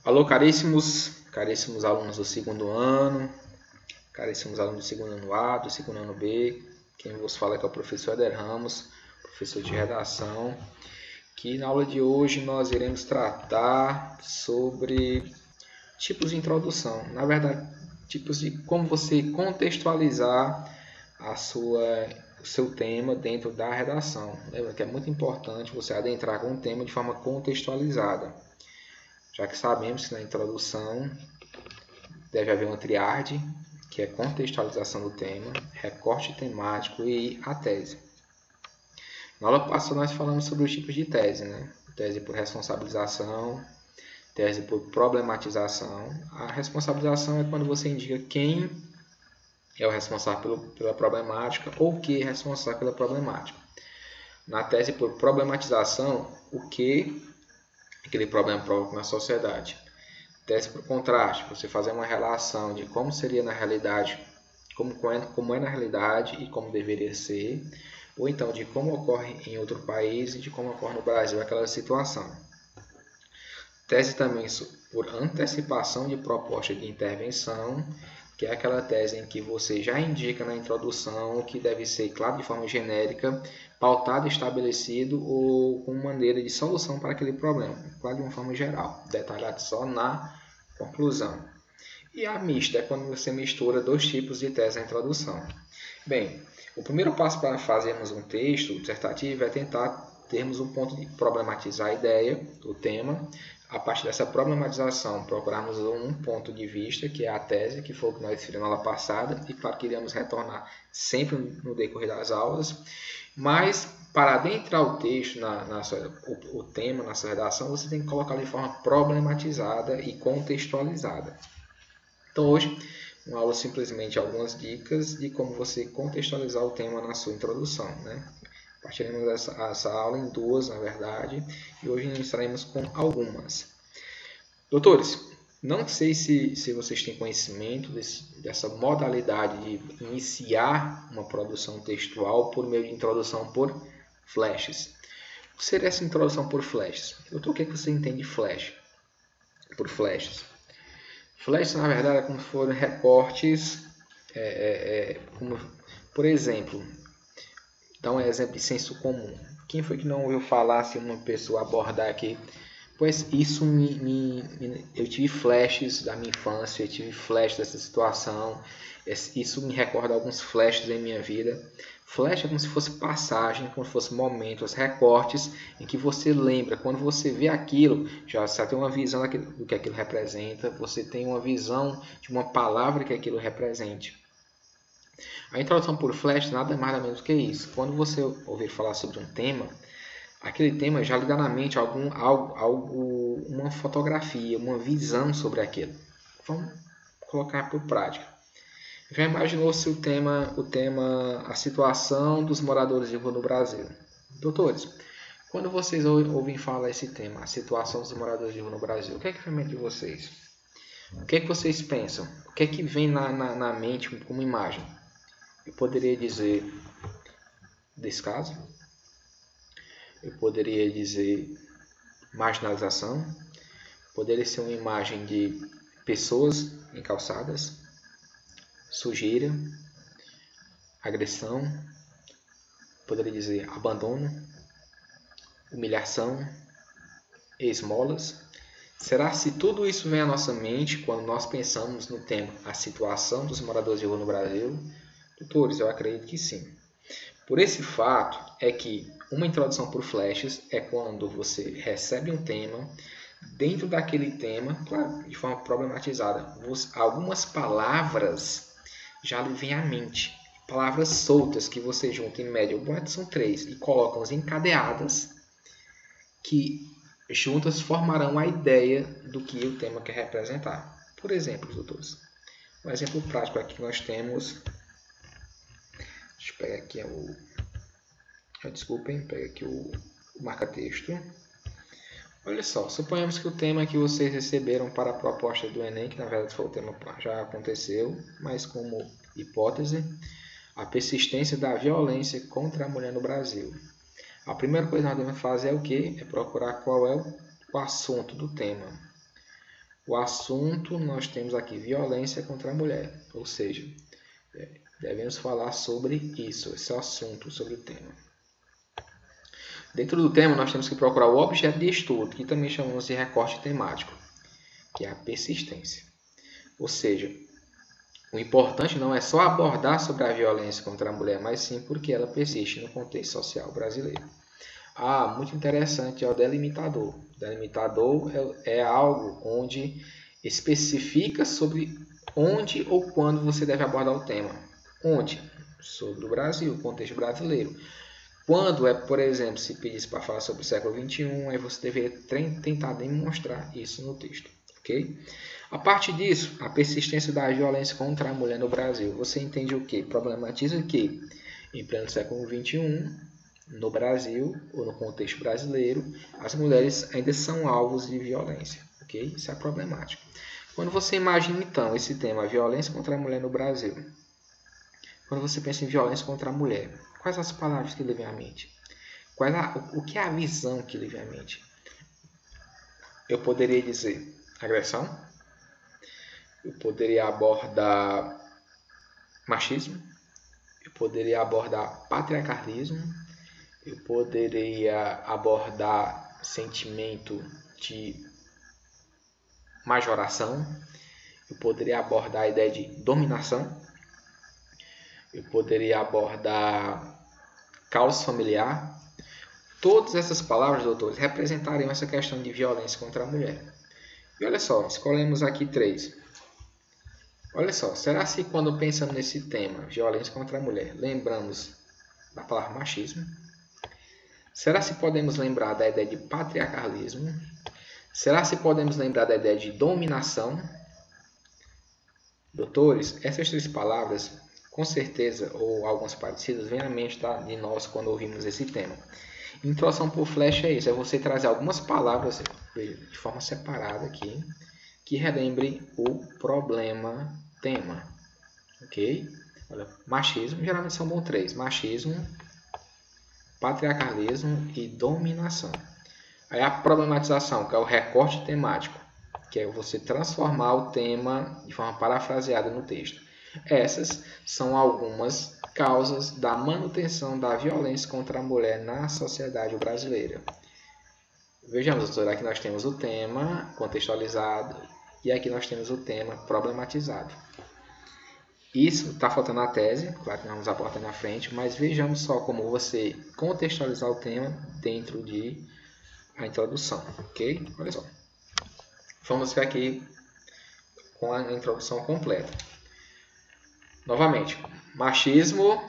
Alô, caríssimos alunos do segundo ano, caríssimos alunos do segundo ano A, do segundo ano B. Quem vos fala é o professor Éder Ramos, professor de redação, que na aula de hoje nós iremos tratar sobre tipos de introdução. Na verdade, tipos de como você contextualizar o seu tema dentro da redação. Lembra que é muito importante você adentrar com o tema de forma contextualizada, já que sabemos que na introdução deve haver uma triade, que é contextualização do tema, recorte temático e a tese. Na aula passada nós falamos sobre os tipos de tese, né? Tese por responsabilização, tese por problematização. A responsabilização é quando você indica quem é o responsável pela problemática ou o que é responsável pela problemática. Na tese por problematização, o que aquele problema provoca na sociedade. Tese por contraste, você fazer uma relação de como seria na realidade, como é na realidade e como deveria ser, ou então de como ocorre em outro país e de como ocorre no Brasil aquela situação. Tese também por antecipação de proposta de intervenção, que é aquela tese em que você já indica na introdução o que deve ser, claro, de forma genérica, pautado, estabelecido ou com maneira de solução para aquele problema, claro, de uma forma geral, detalhado só na conclusão. E a mista é quando você mistura dois tipos de tese na introdução. Bem, o primeiro passo para fazermos um texto dissertativo é tentar termos um ponto de problematizar a ideia, o tema. A partir dessa problematização, procurarmos um ponto de vista, que é a tese, que foi o que nós fizemos na aula passada, e claro que iremos retornar sempre no decorrer das aulas. Mas, para adentrar o texto, o tema, na sua redação, você tem que colocar de forma problematizada e contextualizada. Então, hoje, uma aula simplesmente algumas dicas de como você contextualizar o tema na sua introdução, né? Partiremos essa aula em duas, na verdade, e hoje iniciaremos com algumas. Doutores, não sei se vocês têm conhecimento dessa modalidade de iniciar uma produção textual por meio de introdução por flashes. O que seria essa introdução por flashes? Doutor, o que você entende de flash? Por flashes. Flashes, na verdade, é como se foram recortes, como, por exemplo, dá um exemplo de senso comum. Quem foi que não ouviu falar se uma pessoa abordar aqui? Pois isso eu tive flashes da minha infância, eu tive flashes dessa situação, isso me recorda alguns flashes da minha vida. Flash é como se fosse passagem, como se fosse momentos, recortes em que você lembra. Quando você vê aquilo, já tem uma visão do que aquilo representa, você tem uma visão de uma palavra que aquilo represente. A introdução por flash nada mais nada menos que isso. Quando você ouvir falar sobre um tema, aquele tema já lhe dá na mente uma fotografia, uma visão sobre aquilo. Vamos colocar por prática. Já imaginou se o tema, a situação dos moradores de rua no Brasil? Doutores, quando vocês ouvem falar esse tema, a situação dos moradores de rua no Brasil, o que é que vem na mente de vocês? O que é que vocês pensam? O que é que vem na mente como imagem? Eu poderia dizer, desse caso, eu poderia dizer marginalização, poderia ser uma imagem de pessoas em calçadas, sujeira, agressão, poderia dizer abandono, humilhação, esmolas. Será se tudo isso vem à nossa mente quando nós pensamos no tema a situação dos moradores de rua no Brasil? Doutores, eu acredito que sim. Por esse fato é que uma introdução por flashes é quando você recebe um tema, dentro daquele tema, claro, de forma problematizada, algumas palavras já lhe vêm à mente. Palavras soltas que você junta em média, são 3, e coloca-as encadeadas, que juntas formarão a ideia do que o tema quer representar. Por exemplo, doutores, um exemplo prático aqui nós temos. Deixa eu pegar aqui desculpem, pega aqui o marca-texto. Olha só, suponhamos que o tema que vocês receberam para a proposta do Enem, que na verdade foi o tema que já aconteceu, mas como hipótese, a persistência da violência contra a mulher no Brasil. A primeira coisa que nós devemos fazer é o quê? É procurar qual é o assunto do tema. O assunto, nós temos aqui violência contra a mulher, ou seja, devemos falar sobre isso, esse assunto, sobre o tema. Dentro do tema, nós temos que procurar o objeto de estudo, que também chamamos de recorte temático, que é a persistência. Ou seja, o importante não é só abordar sobre a violência contra a mulher, mas sim porque ela persiste no contexto social brasileiro. Muito interessante é o delimitador. O delimitador é algo onde especifica sobre onde ou quando você deve abordar o tema. Onde? Sobre o Brasil, o contexto brasileiro. Quando é, por exemplo, se pedisse para falar sobre o século XXI, aí você deveria tentar demonstrar isso no texto. Ok? A partir disso, a persistência da violência contra a mulher no Brasil. Você entende o quê? Problematiza que, em pleno século XXI, no Brasil, ou no contexto brasileiro, as mulheres ainda são alvos de violência. Ok? Isso é problemático. Quando você imagina, então, esse tema, violência contra a mulher no Brasil, quando você pensa em violência contra a mulher, quais as palavras que lhe vêm à mente? O que é a visão que lhe vem à mente? Eu poderia dizer agressão, eu poderia abordar machismo, eu poderia abordar patriarcalismo, eu poderia abordar sentimento de majoração, eu poderia abordar a ideia de dominação, eu poderia abordar caos familiar. Todas essas palavras, doutores, representariam essa questão de violência contra a mulher. E olha só, escolhemos aqui 3. Olha só, será que quando pensamos nesse tema, violência contra a mulher, lembramos da palavra machismo? Será que podemos lembrar da ideia de patriarcalismo? Será que podemos lembrar da ideia de dominação? Doutores, essas 3 palavras, com certeza, ou algumas parecidas, vêm à mente de nós quando ouvimos esse tema. Introdução por flecha é isso, é você trazer algumas palavras de forma separada aqui, que relembrem o problema tema. Ok? Olha, machismo, geralmente são bons 3. Machismo, patriarcalismo e dominação. Aí a problematização, que é o recorte temático, que é você transformar o tema de forma parafraseada no texto. Essas são algumas causas da manutenção da violência contra a mulher na sociedade brasileira. Vejamos, doutor, aqui nós temos o tema contextualizado e aqui nós temos o tema problematizado. Isso está faltando na tese, claro que nós vamos abordar na frente, mas vejamos só como você contextualizar o tema dentro de a introdução, ok? Olha só. Vamos ficar aqui com a introdução completa. Novamente, machismo,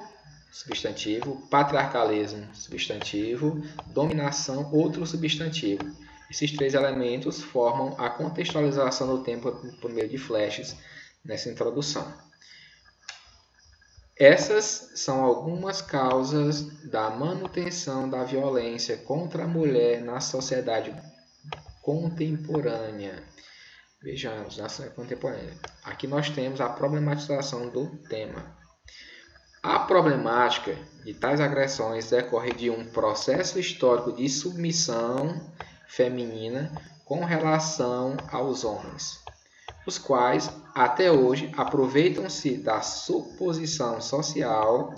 substantivo, patriarcalismo, substantivo, dominação, outro substantivo. Esses 3 elementos formam a contextualização do tema por meio de flashes nessa introdução. Essas são algumas causas da manutenção da violência contra a mulher na sociedade contemporânea. Vejamos, na sociedade contemporânea. Aqui nós temos a problematização do tema. A problemática de tais agressões decorre de um processo histórico de submissão feminina com relação aos homens, os quais, até hoje, aproveitam-se da suposição social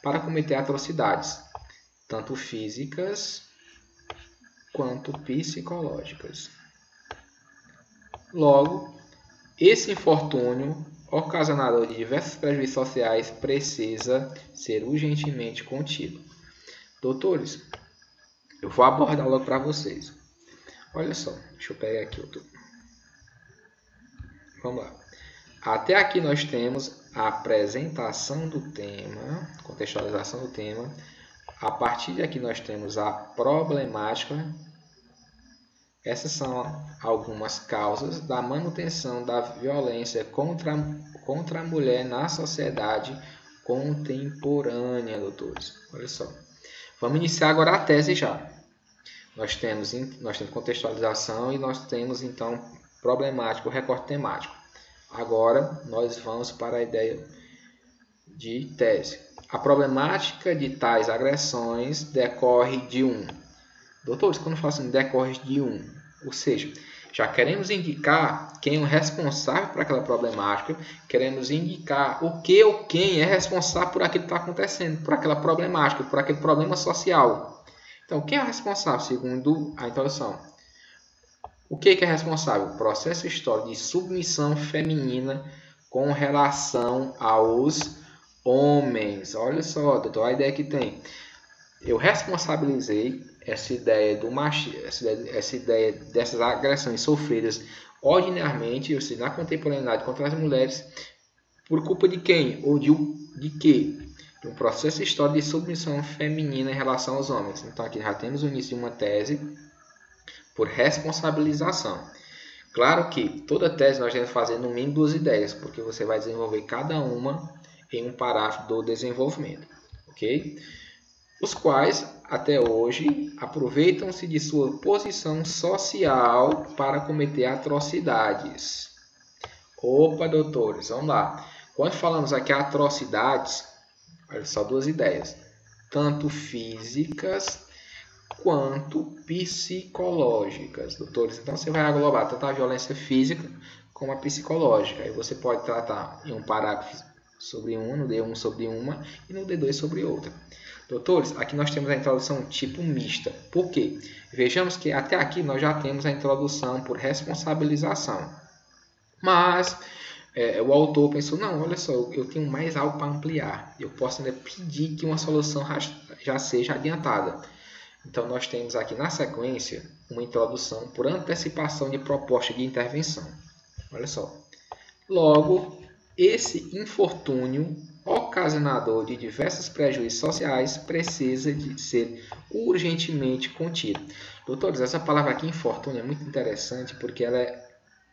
para cometer atrocidades, tanto físicas quanto psicológicas. Logo, esse infortúnio, ocasionador de diversos prejuízos sociais, precisa ser urgentemente contido. Doutores, eu vou abordar logo para vocês. Olha só, deixa eu pegar aqui outro. Vamos lá. Até aqui nós temos a apresentação do tema, contextualização do tema. A partir daqui nós temos a problemática. Essas são algumas causas da manutenção da violência contra a mulher na sociedade contemporânea, doutores. Olha só. Vamos iniciar agora a tese já. Nós temos contextualização e nós temos, então, problemático, recorte temático. Agora, nós vamos para a ideia de tese. A problemática de tais agressões decorre de Doutores, quando eu falo assim, decorre de ou seja, Já queremos indicar quem é o responsável por aquela problemática, queremos indicar o que ou quem é responsável por aquilo que está acontecendo, por aquela problemática, por aquele problema social. Então, quem é o responsável, segundo a introdução? O que é responsável? O processo histórico de submissão feminina com relação aos homens. Olha só, doutor, a ideia que tem. Eu responsabilizei essa ideia do machismo, essa ideia dessas agressões sofridas ordinariamente, ou seja, na contemporaneidade contra as mulheres, por culpa de quem? Ou de quê? De um processo histórico de submissão feminina em relação aos homens. Então aqui já temos o início de uma tese por responsabilização. Claro que toda tese nós devemos fazer no mínimo 2 ideias, porque você vai desenvolver cada uma em um parágrafo do desenvolvimento, ok? Os quais, até hoje, aproveitam-se de sua posição social para cometer atrocidades. Opa, doutores, vamos lá. Quando falamos aqui atrocidades, olha só 2 ideias, tanto físicas quanto psicológicas, doutores. Então, você vai englobar tanto a violência física como a psicológica. Aí você pode tratar em um parágrafo sobre um, no D1 sobre uma e no D2 sobre outra. Doutores, aqui nós temos a introdução tipo mista. Por quê? Vejamos que até aqui nós já temos a introdução por responsabilização. Mas o autor pensou, não, olha só, eu tenho mais algo para ampliar. Eu posso ainda pedir que uma solução já seja adiantada. Então, nós temos aqui na sequência uma introdução por antecipação de proposta de intervenção. Olha só. Logo, esse infortúnio ocasionador de diversos prejuízos sociais precisa de ser urgentemente contido. Doutores, essa palavra aqui, infortúnio, é muito interessante porque ela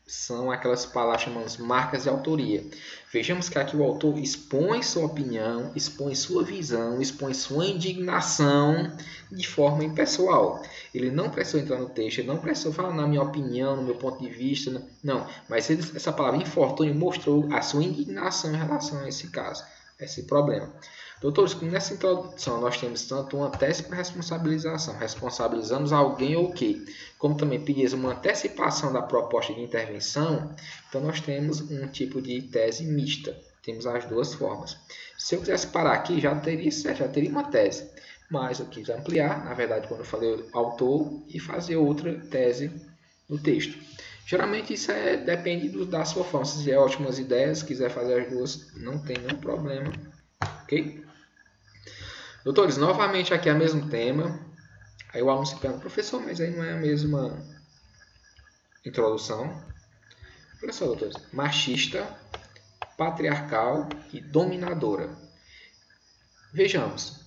são aquelas palavras chamadas marcas de autoria. Vejamos que aqui o autor expõe sua opinião, expõe sua visão, expõe sua indignação de forma impessoal. Ele não precisou entrar no texto, ele não precisou falar na minha opinião, no meu ponto de vista, não. Mas essa palavra infortúnio mostrou a sua indignação em relação a esse caso, a esse problema. Doutores, como nessa introdução nós temos tanto uma tese para responsabilização, responsabilizamos alguém ou o quê? Como também pedimos uma antecipação da proposta de intervenção, então nós temos um tipo de tese mista. Temos as 2 formas. Se eu quisesse parar aqui, já teria uma tese. Mas eu quis ampliar, na verdade, quando eu falei autor, e fazer outra tese no texto. Geralmente isso depende da sua forma. Se tiver ótimas ideias, quiser fazer as 2, não tem nenhum problema. Ok? Doutores, novamente aqui é o mesmo tema. Aí o aluno se pergunta, professor, mas aí não é a mesma introdução? Olha só, doutores. Machista, patriarcal e dominadora. Vejamos.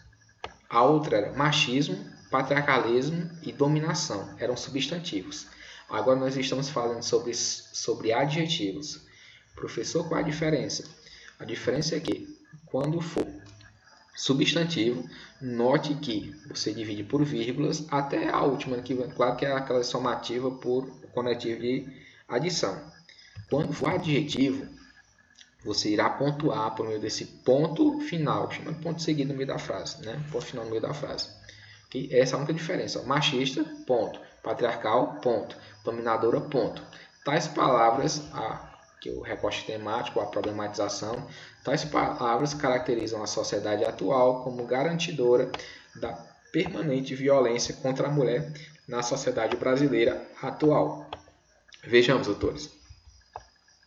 A outra era machismo, patriarcalismo e dominação. Eram substantivos. Agora nós estamos falando sobre adjetivos. Professor, qual a diferença? A diferença é que, quando for substantivo, note que você divide por vírgulas até a última, que claro que é aquela somativa por conectivo de adição. Quando for adjetivo, você irá pontuar por meio desse ponto final, chama de ponto seguido no meio da frase, né? Ponto final no meio da frase. Okay? Essa é a única diferença. Machista, ponto. Patriarcal, ponto. Dominadora, ponto. Tais palavras, que é o recorte temático, a problematização, tais palavras caracterizam a sociedade atual como garantidora da permanente violência contra a mulher na sociedade brasileira atual. Vejamos, doutores.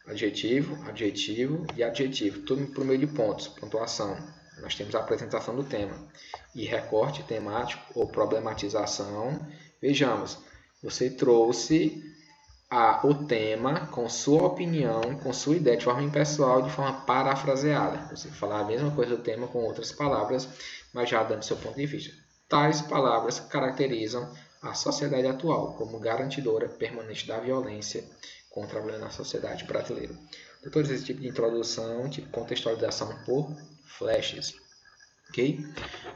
Adjetivo, adjetivo e adjetivo, tudo por meio de pontos, pontuação. Nós temos a apresentação do tema. E recorte temático ou problematização. Vejamos, você trouxe o tema com sua opinião, com sua ideia, de forma impessoal, de forma parafraseada. Você falar a mesma coisa do tema com outras palavras, mas já dando seu ponto de vista. Tais palavras caracterizam a sociedade atual como garantidora permanente da violência contra a mulher na sociedade brasileira. Doutores, esse tipo de introdução, tipo contextualização por flashes. Ok?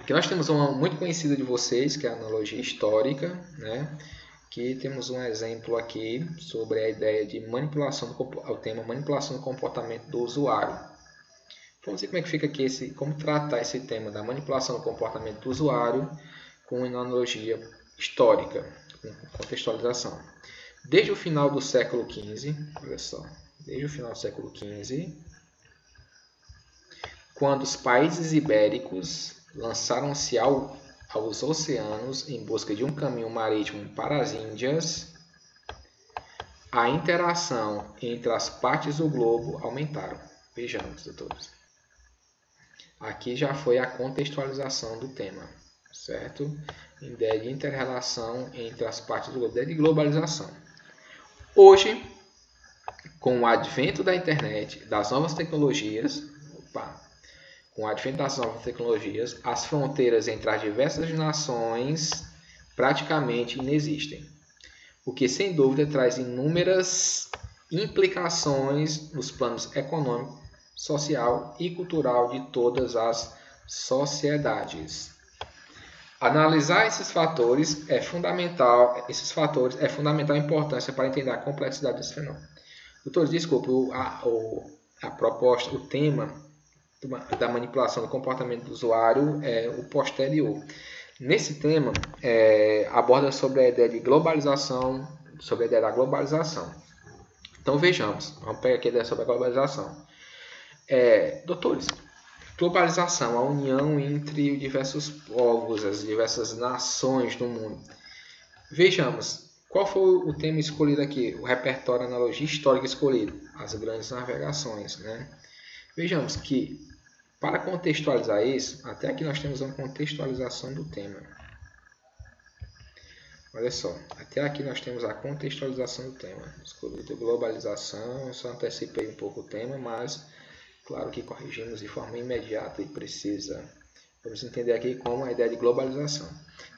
Aqui nós temos uma muito conhecida de vocês, que é a analogia histórica, né? Aqui temos um exemplo aqui sobre a ideia de manipulação o tema manipulação do comportamento do usuário. Vamos ver como é que fica aqui como tratar esse tema da manipulação do comportamento do usuário com uma analogia histórica, com contextualização. Desde o final do século XV, olha só, desde o final do século XV, quando os países ibéricos lançaram-se aos oceanos em busca de um caminho marítimo para as Índias, a interação entre as partes do globo aumentaram. Vejamos, doutores. Aqui já foi a contextualização do tema, certo? Ideia de inter-relação entre as partes do globo, ideia de globalização. Hoje, com o advento da internet, das novas tecnologias, as fronteiras entre as diversas nações praticamente inexistem, o que sem dúvida traz inúmeras implicações nos planos econômico, social e cultural de todas as sociedades. Analisar esses fatores é fundamental importância para entender a complexidade desse fenômeno. Doutores, desculpe, a proposta, o tema da manipulação do comportamento do usuário é o posterior. Nesse tema, aborda sobre a ideia de globalização, sobre a ideia da globalização. Então vejamos, vamos pegar aqui a ideia sobre a globalização. Doutores, globalização, a união entre diversos povos, as diversas nações do mundo. Vejamos, qual foi o tema escolhido aqui? O repertório, a analogia histórica escolhido, as grandes navegações, né? Vejamos que, para contextualizar isso, até aqui nós temos uma contextualização do tema. Olha só, até aqui nós temos a contextualização do tema. Escolhido globalização, eu só antecipei um pouco o tema, mas claro que corrigimos de forma imediata e precisa. Vamos entender aqui como a ideia de globalização.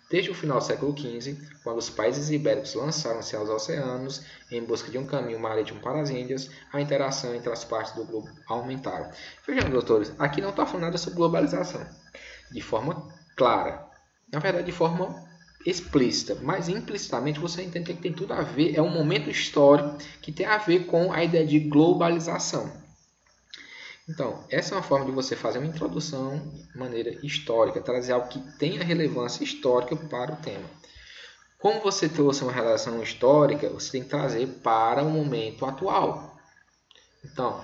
Desde o final do século XV, quando os países ibéricos lançaram-se aos oceanos em busca de um caminho marítimo para as Índias, a interação entre as partes do globo aumentaram. Vejam, doutores, aqui não está falando nada sobre globalização de forma clara, na verdade de forma explícita, mas implicitamente você entende que tem tudo a ver, é um momento histórico que tem a ver com a ideia de globalização. Então, essa é uma forma de você fazer uma introdução de maneira histórica, trazer algo que tenha relevância histórica para o tema. Como você trouxe uma relação histórica, você tem que trazer para o momento atual. Então,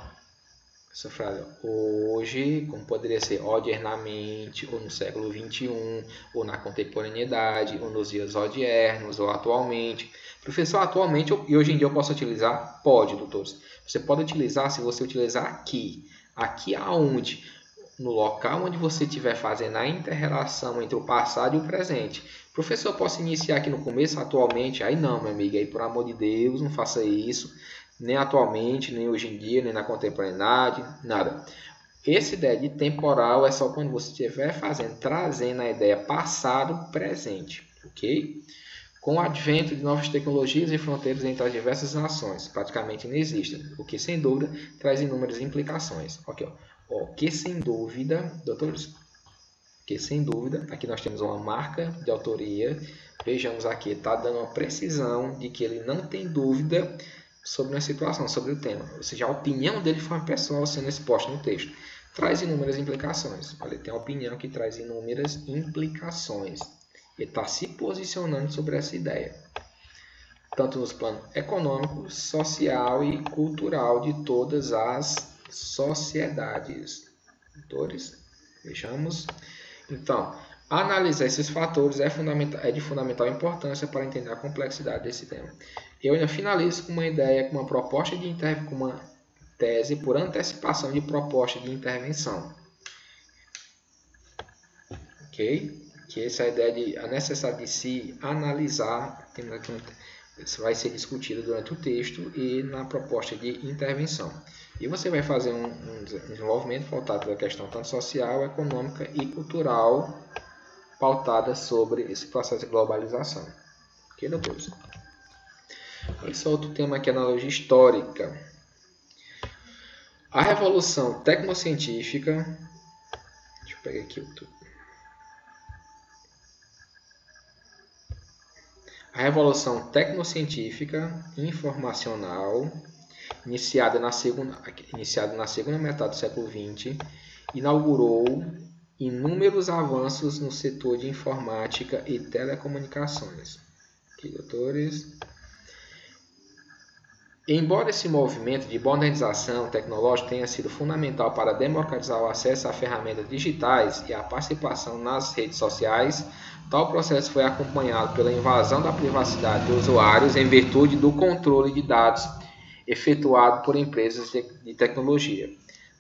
essa frase, hoje, como poderia ser odiernamente, ou no século XXI, ou na contemporaneidade, ou nos dias odiernos, ou atualmente. Professor, atualmente e hoje em dia eu posso utilizar? Pode, doutores. Você pode utilizar se você utilizar aqui. Aqui aonde? No local onde você estiver fazendo a inter-relação entre o passado e o presente. Professor, eu posso iniciar aqui no começo, atualmente? Aí não, meu amigo. Aí, por amor de Deus, não faça isso. Nem atualmente, nem hoje em dia, nem na contemporaneidade, nada. Essa ideia de temporal é só quando você estiver trazendo a ideia passado-presente, ok? Com o advento de novas tecnologias e fronteiras entre as diversas nações, praticamente não existem, o que sem dúvida traz inúmeras implicações. Okay, ó, que sem dúvida, doutores, que sem dúvida, aqui nós temos uma marca de autoria, vejamos aqui, está dando uma precisão de que ele não tem dúvida sobre a situação, sobre o tema, ou seja, a opinião dele foi uma pessoal sendo exposta no texto. Traz inúmeras implicações, olha, tem uma opinião que traz inúmeras implicações. Ele está se posicionando sobre essa ideia, tanto nos planos econômico, social e cultural de todas as sociedades. Doutores, vejamos. Então, analisar esses fatores é de fundamental importância para entender a complexidade desse tema. Eu ainda finalizo com uma ideia, com uma proposta de com uma tese por antecipação de proposta de intervenção. Ok? Que essa é a ideia de a necessidade de se analisar, isso vai ser discutido durante o texto e na proposta de intervenção. E você vai fazer um desenvolvimento pautado pela questão tanto social, econômica e cultural, pautada sobre esse processo de globalização. Ok, doutores? Olha só outro tema aqui, analogia histórica. A revolução tecnocientífica, deixa eu pegar aqui o A revolução tecnocientífica informacional, iniciada na segunda metade do século XX, inaugurou inúmeros avanços no setor de informática e telecomunicações. Aqui, doutores. Embora esse movimento de modernização tecnológica tenha sido fundamental para democratizar o acesso a ferramentas digitais e a participação nas redes sociais, tal processo foi acompanhado pela invasão da privacidade dos usuários em virtude do controle de dados efetuado por empresas de tecnologia,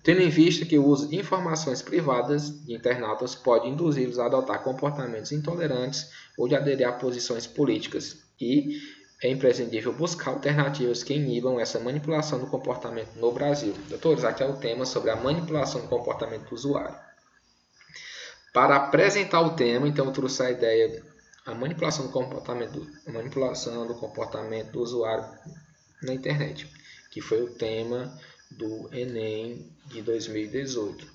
tendo em vista que o uso de informações privadas de internautas pode induzi-los a adotar comportamentos intolerantes ou de aderir a posições políticas e é imprescindível buscar alternativas que inibam essa manipulação do comportamento no Brasil. Doutores, aqui é o tema sobre a manipulação do comportamento do usuário. Para apresentar o tema, então eu trouxe a ideia a manipulação do comportamento do usuário na internet, que foi o tema do Enem de 2018.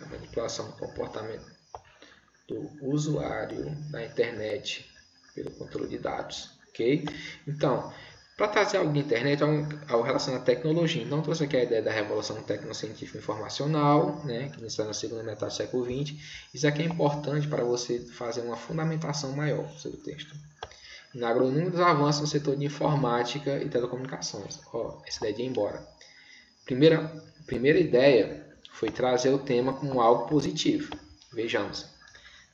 A manipulação do comportamento do usuário na internet pelo controle de dados. Okay? Então, para trazer algo de internet, ao relacionar a tecnologia. Então, trouxe aqui a ideia da revolução tecnocientífica informacional, né, que iniciou na segunda metade do século XX. Isso aqui é importante para você fazer uma fundamentação maior sobre o texto. Inaugurou inúmeros avanços no setor de informática e telecomunicações. Essa ideia de ir embora. Primeira ideia foi trazer o tema como algo positivo. Vejamos.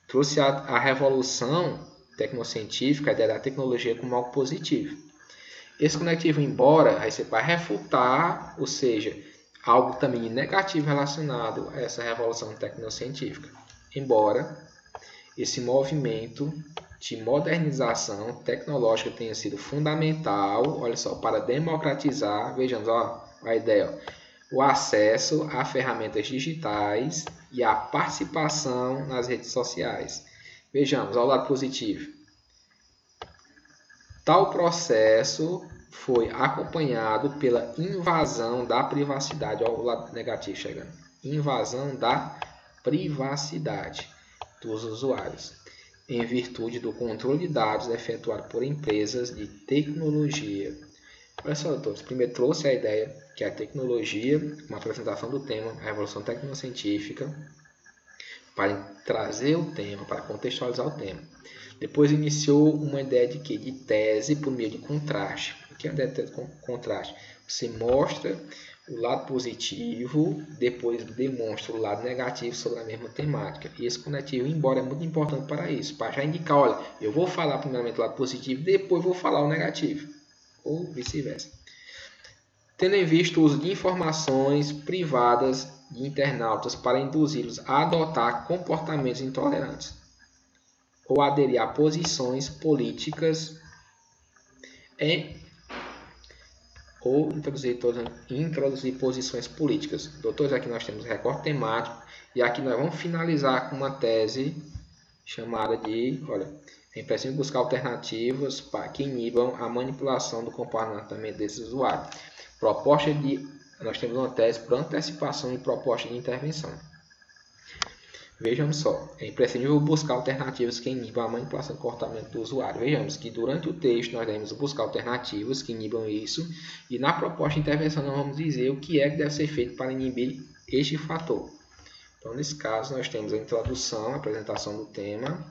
Trouxe a revolução tecnocientífica, a ideia da tecnologia como algo positivo. Esse conectivo embora, aí você vai refutar, ou seja, algo também negativo relacionado a essa revolução tecnocientífica. Embora esse movimento de modernização tecnológica tenha sido fundamental, olha só, para democratizar, vejamos a ideia, o acesso a ferramentas digitais e a participação nas redes sociais. Vejamos, ao lado positivo. Tal processo foi acompanhado pela invasão da privacidade. Olha o lado negativo chegando. Invasão da privacidade dos usuários, em virtude do controle de dados efetuado por empresas de tecnologia. Olha só, doutores. Primeiro trouxe a ideia que a tecnologia, uma apresentação do tema, a revolução tecnocientífica, para trazer o tema, para contextualizar o tema. Depois iniciou uma ideia de quê? De tese por meio de contraste. O que é a ideia de contraste? Você mostra o lado positivo, depois demonstra o lado negativo sobre a mesma temática. E esse conectivo, embora é muito importante para isso, para já indicar, olha, eu vou falar primeiramente o lado positivo, depois vou falar o negativo, ou vice-versa. Tendo em vista o uso de informações privadas de internautas para induzi-los a adotar comportamentos intolerantes ou aderir a posições políticas ou introduzir posições políticas. Doutores, aqui nós temos recorte temático e aqui nós vamos finalizar com uma tese chamada de, olha, é imprescindível buscar alternativas que inibam a manipulação do comportamento desses usuários. Nós temos uma tese por antecipação e proposta de intervenção. Vejamos só, é imprescindível buscar alternativas que inibam a manipulação do comportamento do usuário. Vejamos que durante o texto nós devemos buscar alternativas que inibam isso e na proposta de intervenção nós vamos dizer o que é que deve ser feito para inibir este fator. Então, nesse caso, nós temos a introdução, a apresentação do tema,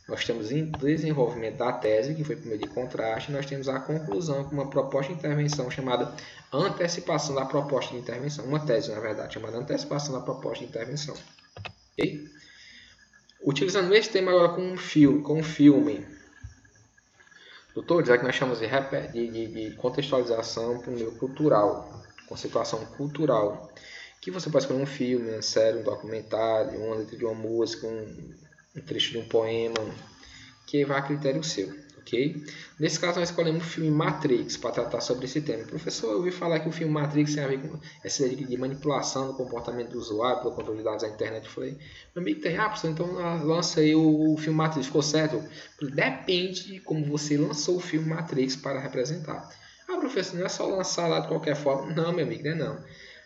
nós temos o desenvolvimento da tese, que foi por meio de contraste, e nós temos a conclusão com uma proposta de intervenção chamada antecipação da proposta de intervenção. Uma tese, na verdade, chamada antecipação da proposta de intervenção. Okay? Utilizando esse tema agora com um filme. Doutores, é que nós chamamos de contextualização para o meio cultural, conceituação cultural. Que você pode escolher um filme, uma série, um documentário, uma letra de uma música, um trecho de um poema, que vai a critério seu, ok? Nesse caso, nós escolhemos o filme Matrix para tratar sobre esse tema. Professor, eu ouvi falar que o filme Matrix tem a ver com essa ideia de manipulação do comportamento do usuário pelo controle de dados da internet. Eu falei, meu amigo, tem, professor, então lança aí o filme Matrix, ficou certo? Depende de como você lançou o filme Matrix para representar. Professor, não é só lançar lá de qualquer forma. Não, meu amigo, não é não.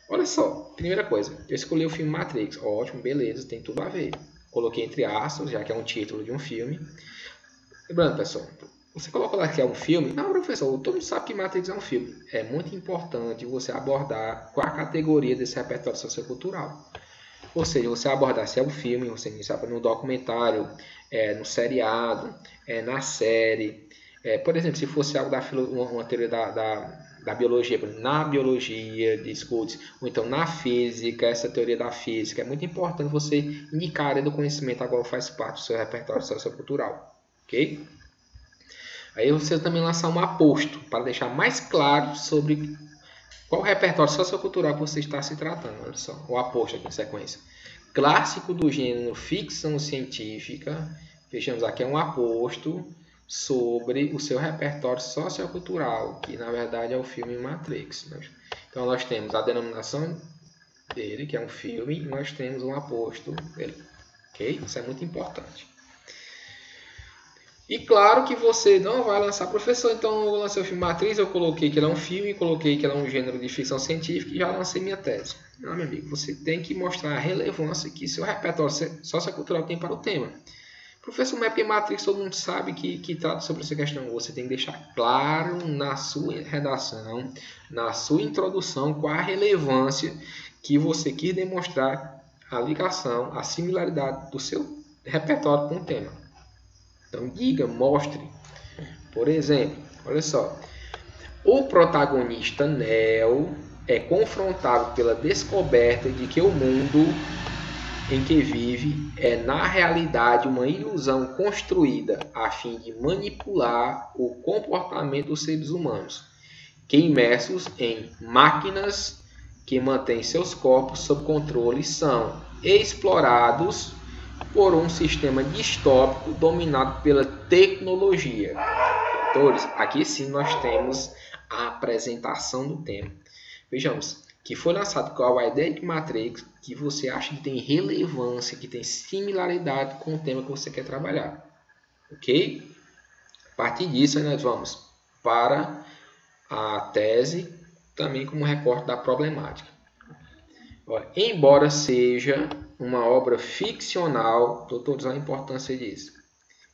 Olha só, primeira coisa, eu escolhi o filme Matrix. Ótimo, beleza, tem tudo a ver. Coloquei entre aspas, já que é um título de um filme. Lembrando, pessoal, você colocou lá que é um filme? Não, professor, todo mundo sabe que Matrix é um filme. É muito importante você abordar qual a categoria desse repertório sociocultural. Ou seja, você abordar se é um filme, você iniciar no documentário, no seriado, na série, Por exemplo, se fosse algo uma teoria da biologia, na biologia, discute, ou então na física, essa teoria da física, é muito importante você indicar a área do conhecimento agora faz parte do seu repertório sociocultural, ok? Aí você também lançar um aposto para deixar mais claro sobre qual repertório sociocultural que você está se tratando. Olha só, o aposto aqui em sequência. Clássico do gênero ficção científica, fechamos aqui, é um aposto sobre o seu repertório sociocultural, que na verdade é o filme Matrix. Então nós temos a denominação dele, que é um filme, e nós temos um aposto dele. Ok? Isso é muito importante. E claro que você não vai lançar, professor, então eu lancei o filme Matrix, eu coloquei que ele é um filme, coloquei que ele é um gênero de ficção científica e já lancei minha tese. Não, meu amigo, você tem que mostrar a relevância que seu repertório sociocultural tem para o tema. Professor, mas é porque Matrix todo mundo sabe que trata sobre essa questão. Você tem que deixar claro na sua redação, na sua introdução, qual a relevância que você quis demonstrar a ligação, a similaridade do seu repertório com o tema. Então, diga, mostre. Por exemplo, olha só. O protagonista Neo é confrontado pela descoberta de que o mundo em que vive é, na realidade, uma ilusão construída a fim de manipular o comportamento dos seres humanos, que imersos em máquinas que mantêm seus corpos sob controle são explorados por um sistema distópico dominado pela tecnologia. Doutores, aqui sim nós temos a apresentação do tema. Vejamos, que foi lançado com a ideia de Matrix, que você acha que tem relevância, que tem similaridade com o tema que você quer trabalhar. Ok? A partir disso, nós vamos para a tese, também como recorte da problemática. Embora seja uma obra ficcional, doutores, a importância disso.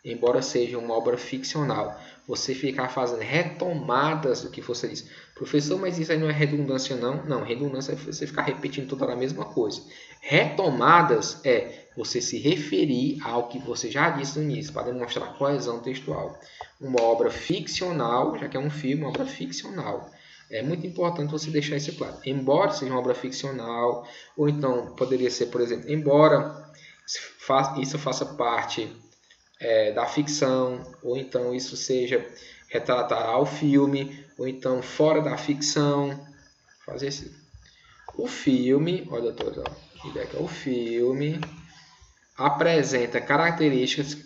Embora seja uma obra ficcional, você ficar fazendo retomadas do que você diz. Professor, mas isso aí não é redundância não? Não, redundância é você ficar repetindo toda a mesma coisa. Retomadas é você se referir ao que você já disse no início, para demonstrar coesão textual. Uma obra ficcional, já que é um filme, uma obra ficcional. É muito importante você deixar isso claro. Embora seja uma obra ficcional, ou então poderia ser, por exemplo, embora isso faça parte da ficção, ou então isso seja retratar ao filme, ou então fora da ficção, fazer assim. O filme, olha, doutor, o filme apresenta características.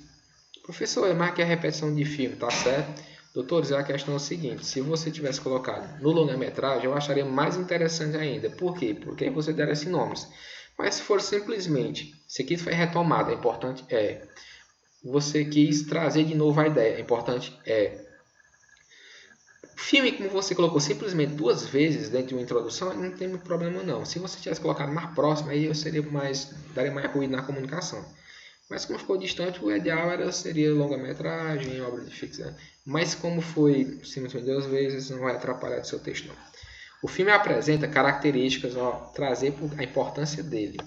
Professor, mas que é a repetição de filme, tá certo? Doutores, a questão é o seguinte, se você tivesse colocado no longa-metragem, eu acharia mais interessante ainda. Por quê? Porque você der esses nomes. Mas se for simplesmente, se aqui foi retomado, é importante, você quis trazer de novo a ideia, é importante, filme, como você colocou simplesmente 2 vezes dentro de uma introdução, não tem muito problema não. Se você tivesse colocado mais próximo, aí eu daria mais ruído na comunicação. Mas como ficou distante, o ideal seria longa-metragem, obra de ficção. Mas como foi simplesmente 2 vezes, não vai atrapalhar o seu texto não. O filme apresenta características, trazer a importância dele,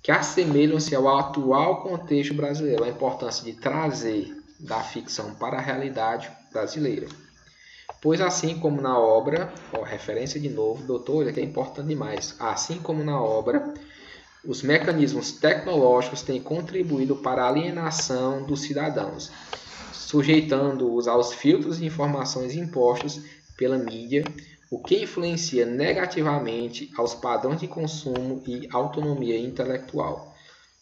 que assemelham-se ao atual contexto brasileiro, a importância de trazer da ficção para a realidade brasileira. Pois assim como na obra, referência de novo, doutor, que é importante demais, assim como na obra, os mecanismos tecnológicos têm contribuído para a alienação dos cidadãos, sujeitando-os aos filtros de informações impostos pela mídia, o que influencia negativamente aos padrões de consumo e autonomia intelectual.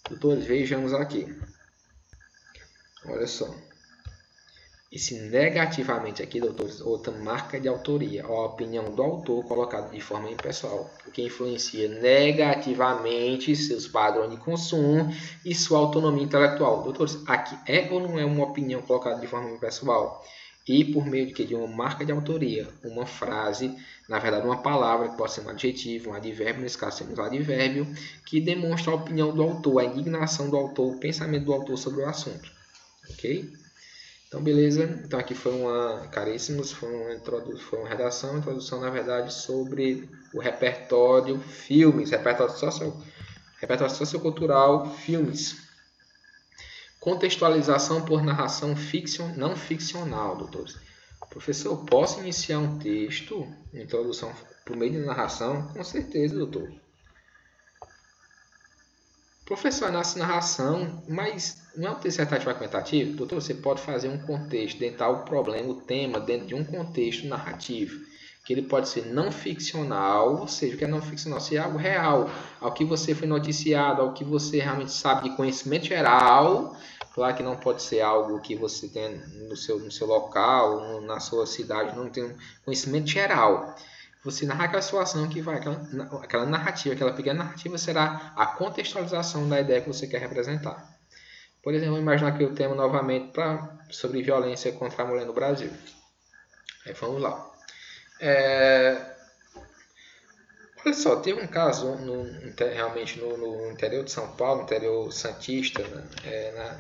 Doutores, vejamos aqui. Olha só. Esse negativamente aqui, doutores, outra marca de autoria, a opinião do autor colocada de forma impessoal, o que influencia negativamente seus padrões de consumo e sua autonomia intelectual. Doutores, aqui é ou não é uma opinião colocada de forma impessoal? E por meio de que? De uma marca de autoria, uma frase, na verdade uma palavra, que pode ser um adjetivo, um advérbio, nesse caso temos um advérbio, que demonstra a opinião do autor, a indignação do autor, o pensamento do autor sobre o assunto. Ok? Então, beleza. Então, aqui foi caríssimos, foi uma redação, introdução, na verdade, sobre o repertório filmes, repertório sociocultural, filmes. Contextualização por narração não ficcional, doutores. Professor, eu posso iniciar um texto, uma introdução por meio de narração? Com certeza, doutor. Professor, nasce narração, mas não é um texto dissertativo argumentativo? Doutor, você pode fazer um contexto, dentro do problema, o tema, dentro de um contexto narrativo. Que ele pode ser não ficcional, ou seja, o que é não ficcional? Se é algo real, ao que você foi noticiado, ao que você realmente sabe de conhecimento geral. Claro que não pode ser algo que você tem no seu local, na sua cidade, não tem um conhecimento geral. Você narrar aquela situação que vai, aquela narrativa, aquela pequena narrativa será a contextualização da ideia que você quer representar. Por exemplo, vamos imaginar aqui o tema novamente sobre violência contra a mulher no Brasil. Aí vamos lá. Olha só, teve um caso realmente no interior de São Paulo, no interior santista,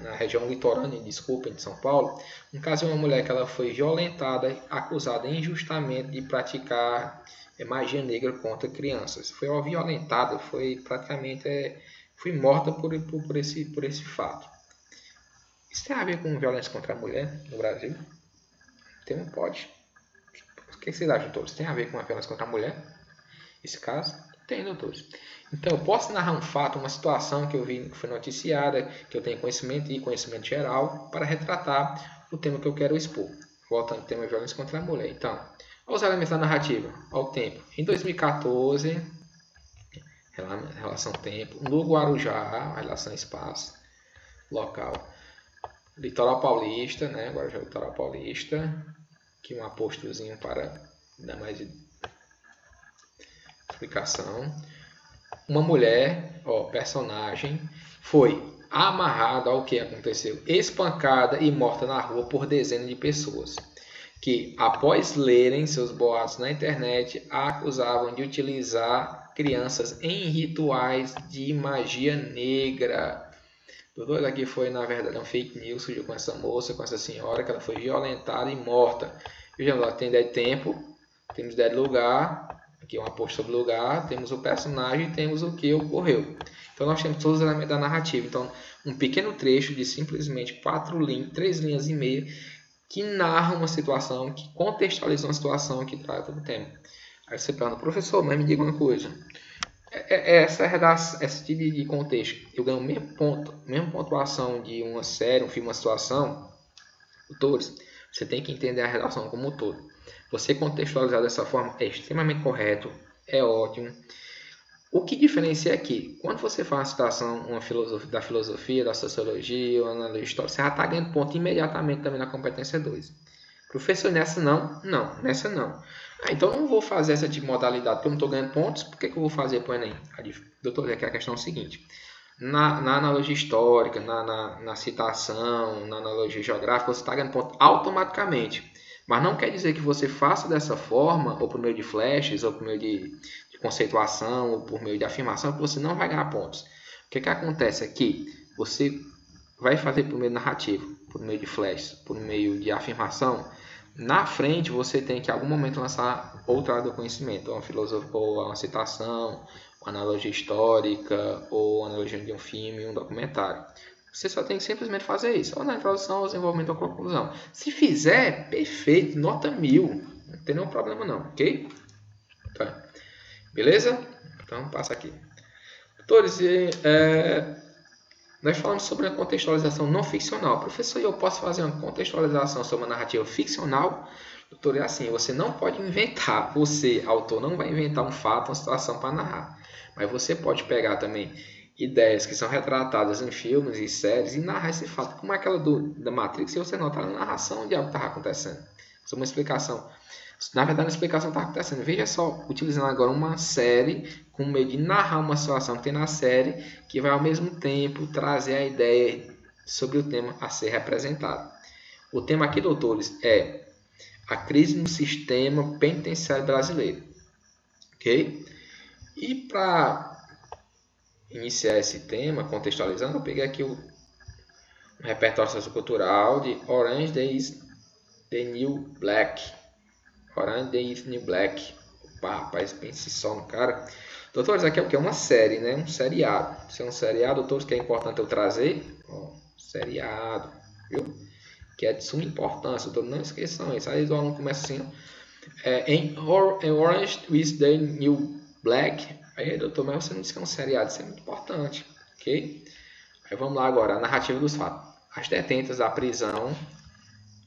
na região litorânea, desculpem, de São Paulo, um caso de uma mulher que ela foi violentada, acusada injustamente de praticar magia negra contra crianças. Foi violentada, foi praticamente foi morta por esse fato. Isso tem a ver com violência contra a mulher no Brasil? Não pode. O que vocês acham, todos? Tem a ver com a violência contra a mulher? Esse caso? Tem, doutores. Então, eu posso narrar um fato, uma situação que eu vi que foi noticiada, que eu tenho conhecimento e conhecimento geral, para retratar o tema que eu quero expor. Voltando ao tema violência contra a mulher. Então, os elementos da narrativa. Ao tempo. Em 2014, relação tempo. No Guarujá, relação espaço. Local. Litoral Paulista, né? Agora já é o Litoral Paulista. Aqui um apostozinho para dar mais explicação. Uma mulher, personagem, foi amarrada ao que aconteceu, espancada e morta na rua por dezenas de pessoas, que após lerem seus boatos na internet, a acusavam de utilizar crianças em rituais de magia negra. Tudo aqui foi, na verdade, um fake news surgiu com essa moça, com essa senhora, que ela foi violentada e morta. Vejam lá, tem ideia de tempo, temos ideia de lugar. Aqui é uma post sobre o lugar, temos o personagem e temos o que ocorreu. Então nós temos todos os elementos da narrativa. Então um pequeno trecho de simplesmente 3 linhas e meia que narra uma situação, que contextualiza uma situação que trata do tema. Aí você pergunta, professor, mas me diga uma coisa. Esse tipo de contexto, eu ganho mesma pontuação de uma série, um filme, uma situação, autores, você tem que entender a redação como um todo. Você contextualizar dessa forma é extremamente correto, é ótimo. O que diferencia aqui, quando você faz uma citação da filosofia, da sociologia, uma análise histórica, você já está ganhando ponto imediatamente também na competência 2. Professor, nessa não? Não, nessa não. Então eu não vou fazer essa tipo de modalidade, porque eu não estou ganhando pontos, por que eu vou fazer para o Enem? Doutor, aqui a questão é o seguinte. Na analogia histórica, na citação, na analogia geográfica, você está ganhando ponto automaticamente. Mas não quer dizer que você faça dessa forma, ou por meio de flashes, ou por meio de conceituação, ou por meio de afirmação, que você não vai ganhar pontos. O que acontece aqui? Você vai fazer por meio narrativo, por meio de flashes, por meio de afirmação. Na frente, você tem que, em algum momento, lançar outra área do conhecimento, ou uma filosofia, ou uma citação, uma analogia histórica, ou uma analogia de um filme, um documentário. Você só tem que simplesmente fazer isso. Ou na introdução, ou desenvolvimento ou conclusão. Se fizer, perfeito, nota 1000. Não tem nenhum problema não, ok? Tá. Beleza? Então, passa aqui. Doutores, nós falamos sobre a contextualização não ficcional. Professor, eu posso fazer uma contextualização sobre uma narrativa ficcional? Doutor, é assim, você não pode inventar. Você, autor, não vai inventar um fato, uma situação para narrar. Mas você pode pegar também ideias que são retratadas em filmes e séries e narrar esse fato, como aquela da Matrix, e você nota na narração de algo que estava acontecendo. Isso é uma explicação. Na verdade, a explicação está acontecendo. Veja só, utilizando agora uma série com meio de narrar uma situação que tem na série, que vai ao mesmo tempo trazer a ideia sobre o tema a ser representado. O tema aqui, doutores, é a crise no sistema penitenciário brasileiro. Ok? E para iniciar esse tema, contextualizando, eu peguei aqui o repertório sociocultural de Orange is the New Black. Orange is the New Black. Opa, rapaz, pense só no cara. Doutores, aqui é o que? Uma série, né? Um seriado. Se é um seriado, doutores, que é importante eu trazer. Seriado, viu? Que é de suma importância, então não esqueçam isso. Aí o aluno começa assim, em Orange is the New Black. Aí, doutor, mas você não disse que é um seriado, isso é muito importante, ok? Aí vamos lá agora, a narrativa dos fatos. As detentas da prisão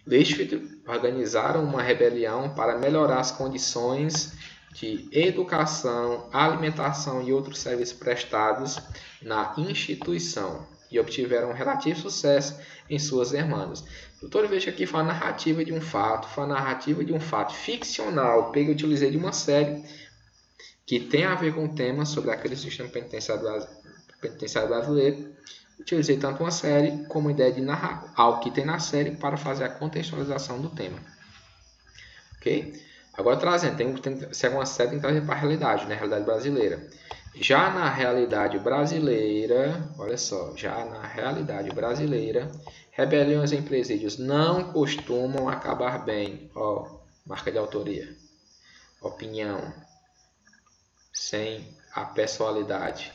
Litchfield organizaram uma rebelião para melhorar as condições de educação, alimentação e outros serviços prestados na instituição e obtiveram um relativo sucesso em suas demandas. Doutor, veja aqui foi a narrativa de um fato, ficcional, que eu utilizei de uma série que tem a ver com o tema sobre a crise do sistema penitenciário brasileiro. Utilizei tanto uma série como a ideia de narrar algo que tem na série para fazer a contextualização do tema. Ok? Agora trazendo, se é uma série, tem que trazer para a realidade, né? Realidade brasileira. Já na realidade brasileira, olha só, rebeliões em presídios não costumam acabar bem. Ó, marca de autoria. Opinião. Sem a pessoalidade.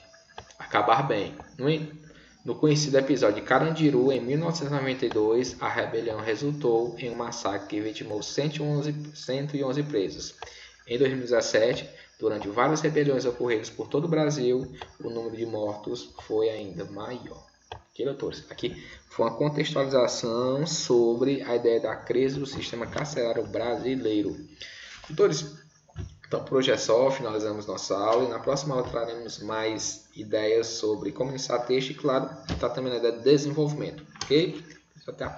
Acabar bem. No conhecido episódio de Carandiru, em 1992, a rebelião resultou em um massacre que vitimou 111 presos. Em 2017, durante várias rebeliões ocorridas por todo o Brasil, o número de mortos foi ainda maior. Ok, doutores? Aqui foi uma contextualização sobre a ideia da crise do sistema carcerário brasileiro. Doutores, então por hoje é só, finalizamos nossa aula e na próxima aula traremos mais ideias sobre como iniciar texto e, claro, está também na ideia de desenvolvimento, ok? Até a próxima.